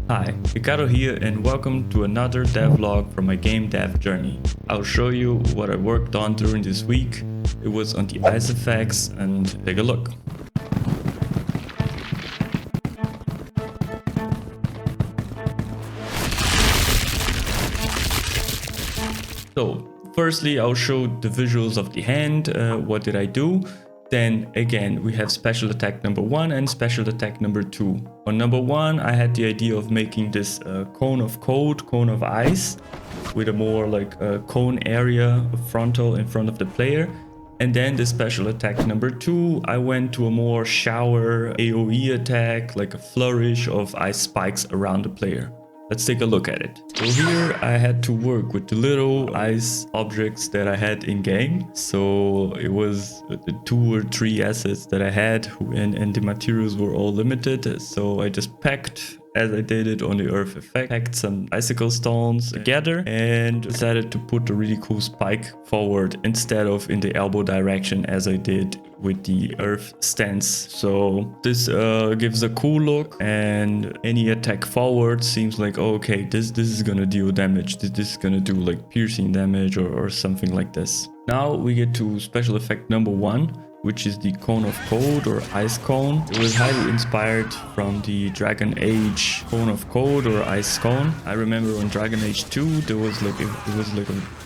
Hi, Ricardo here and welcome to another devlog from my game dev journey. I'll show you what I worked on during this week. It was on the ice effects and take a look. So, firstly I'll show the visuals of the hand, what did I do. Then again, we have special attack number 1 and special attack number 2. On number 1, I had the idea of making this cone of cold, cone of ice, with a more like cone area frontal in front of the player. And then the special attack number 2, I went to a more shower AoE attack, like a flourish of ice spikes around the player. Let's take a look at it. So here I had to work with the little ice objects that I had in game. So it was the 2 or 3 assets that I had and the materials were all limited. So I just packed, as I did it on the earth effect, packed some icicle stones together and decided to put a really cool spike forward instead of in the elbow direction as I did with the earth stance. So this gives a cool look, and any attack forward seems like, oh, okay, this is gonna deal damage, this is gonna do like piercing damage or something like this. Now we get to special effect number 1, which is the cone of cold or ice cone. It was highly inspired from the Dragon Age cone of cold or ice cone. I remember on Dragon Age 2 there was like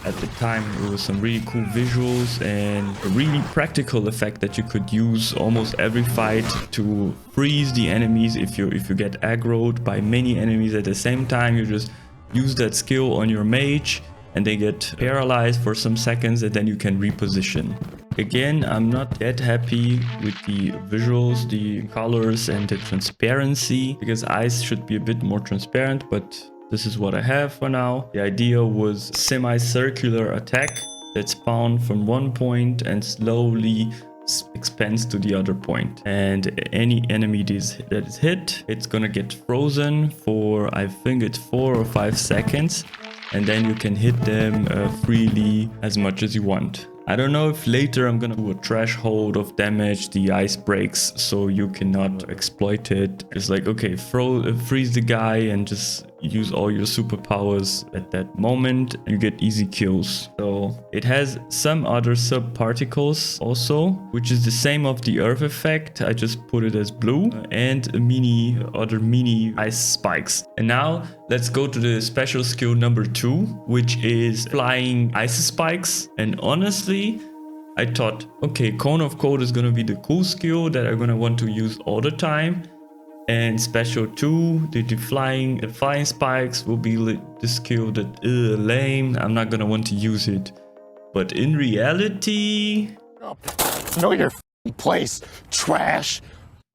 at the time it was some really cool visuals and a really practical effect that you could use almost every fight to freeze the enemies. If you get aggroed by many enemies at the same time, you just use that skill on your mage and they get paralyzed for some seconds and then you can reposition. Again, I'm not that happy with the visuals, the colors and the transparency, because ice should be a bit more transparent, but this is what I have for now. The idea was semi-circular attack that spawned from one point and slowly expands to the other point, and any enemy that is hit, it's gonna get frozen for, I think it's 4 or 5 seconds, and then you can hit them freely as much as you want. I don't know if later I'm gonna do a threshold of damage the ice breaks so you cannot exploit it. It's like, okay, freeze the guy and just use all your superpowers at that moment, you get easy kills. So it has some other subparticles also, which is the same of the earth effect. I just put it as blue, and other mini ice spikes. And now let's go to the special skill number 2, which is flying ice spikes. And honestly, I thought, okay, cone of cold is gonna be the cool skill that I'm gonna want to use all the time. And special 2, the flying spikes will be the skill that lame. I'm not gonna want to use it. But in reality, know your place, trash.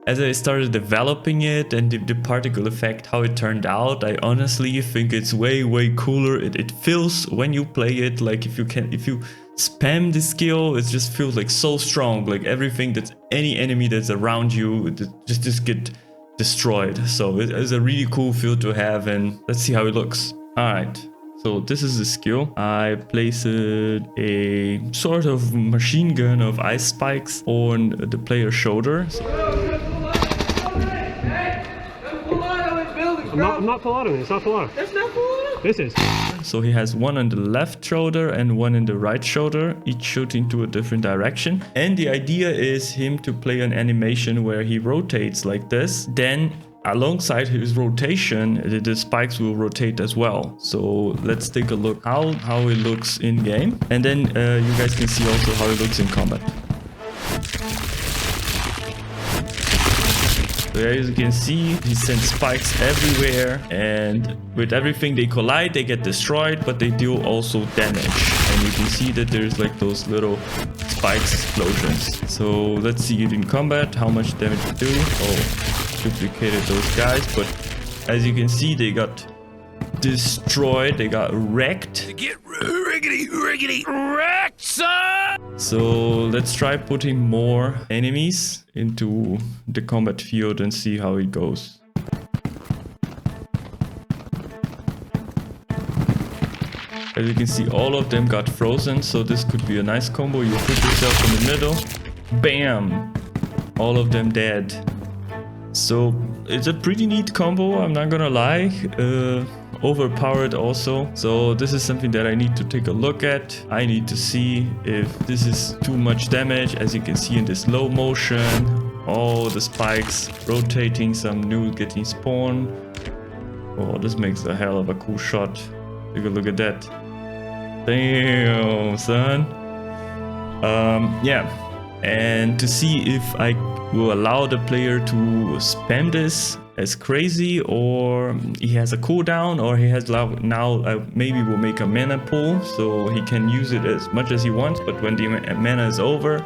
As I started developing it and the particle effect, how it turned out, I honestly think it's way cooler. It feels when you play it, like if you spam the skill, it just feels like so strong. Like everything any enemy that's around you just get destroyed. So it is a really cool feel to have, and let's see how it looks. Alright, so this is the skill. I placed a sort of machine gun of ice spikes on the player's shoulder. I'm not full auto. It's not full auto. That's not full auto. This is. So he has one on the left shoulder and one in the right shoulder, each shooting to a different direction. And the idea is him to play an animation where he rotates like this. Then alongside his rotation, the spikes will rotate as well. So let's take a look how it looks in game. And then you guys can see also how it looks in combat. So as you can see, he sends spikes everywhere, and with everything they collide, they get destroyed, but they deal also damage. And you can see that there's like those little spikes explosions. So let's see it in combat, how much damage it do. Oh, duplicated those guys, but as you can see, they got destroyed, they got wrecked. Get riggedy wrecked, son! So let's try putting more enemies into the combat field and see how it goes. As you can see, all of them got frozen, so this could be a nice combo. You put yourself in the middle, bam, all of them dead. So it's a pretty neat combo, I'm not gonna lie. Overpowered also. So this is something that I need to take a look at. I need to see if this is too much damage. As you can see in this slow motion, all the spikes rotating, some new getting spawned. Oh, this makes a hell of a cool shot. Take a look at that. Damn, son. Yeah. And to see if I will allow the player to spam this as crazy, or he has a cooldown, or he has now maybe we'll make a mana pool so he can use it as much as he wants, but when the mana is over,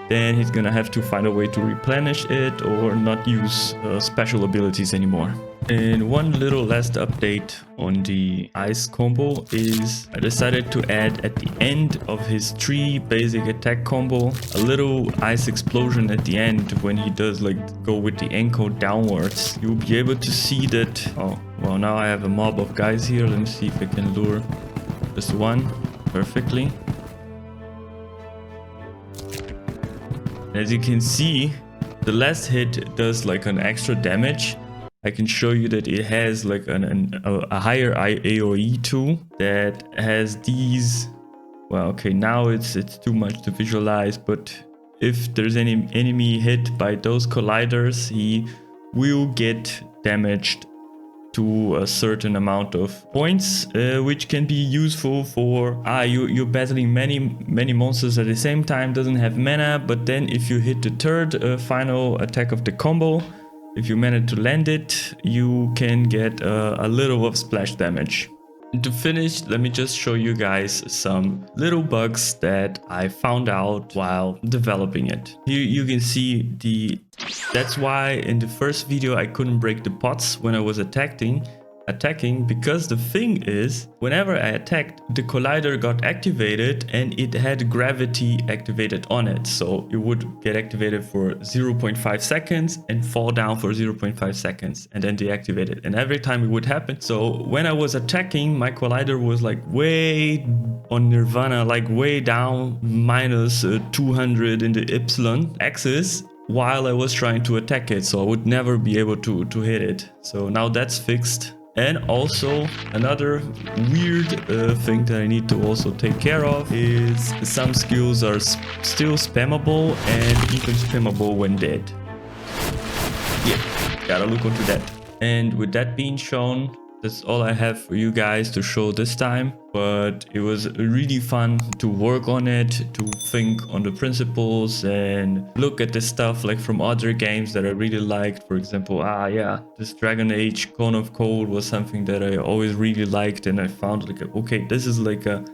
then he's gonna have to find a way to replenish it or not use special abilities anymore. And one little last update on the ice combo is I decided to add at the end of his 3 basic attack combo a little ice explosion at the end when he does like go with the ankle downwards. You'll be able to see that. Oh, well, now I have a mob of guys here. Let me see if I can lure just one perfectly. As you can see, the last hit does like an extra damage. I can show you that it has like a higher AoE too that has these. Well, okay, now it's too much to visualize, but if there's any enemy hit by those colliders, he will get damaged to a certain amount of points, which can be useful for you're battling many monsters at the same time, doesn't have mana, but then if you hit the third final attack of the combo, if you manage to land it, you can get a little of splash damage. And to finish, let me just show you guys some little bugs that I found out while developing it. Here you can see that's why in the first video I couldn't break the pots when I was attacking, because the thing is, whenever I attacked, the collider got activated and it had gravity activated on it. So it would get activated for 0.5 seconds and fall down for 0.5 seconds and then deactivate it. And every time it would happen. So when I was attacking, my collider was like way on Nirvana, like way down minus 200 in the Y axis, while I was trying to attack it. So I would never be able to hit it. So now that's fixed. And also another weird thing that I need to also take care of is some skills are still spammable and even spammable when dead. Yeah, gotta look into that. And with that being shown, that's all I have for you guys to show this time, but it was really fun to work on it, to think on the principles and look at the stuff like from other games that I really liked. For example, this Dragon Age Cone of Cold was something that I always really liked, and I found like, okay, this is like a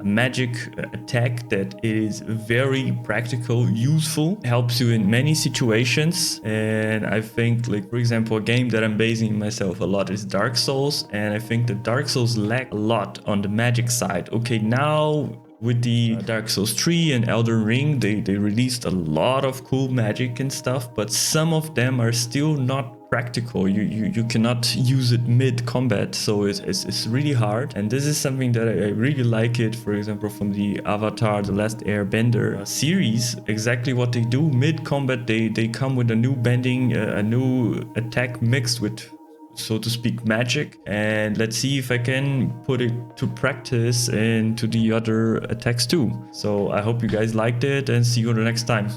magic attack that is very practical, useful, helps you in many situations. And I think, like, for example, a game that I'm basing myself a lot is Dark Souls, and I think that Dark Souls lack a lot on the magic side. Okay, now with the Dark Souls 3 and Elden Ring, they released a lot of cool magic and stuff, but some of them are still not practical. You cannot use it mid-combat, so it's really hard. And this is something that I really like it, for example, from the Avatar The Last Airbender series. Exactly what they do mid-combat, they come with a new bending, a new attack mixed with, so to speak, magic. And let's see if I can put it to practice into the other attacks too. So I hope you guys liked it, and see you the next time.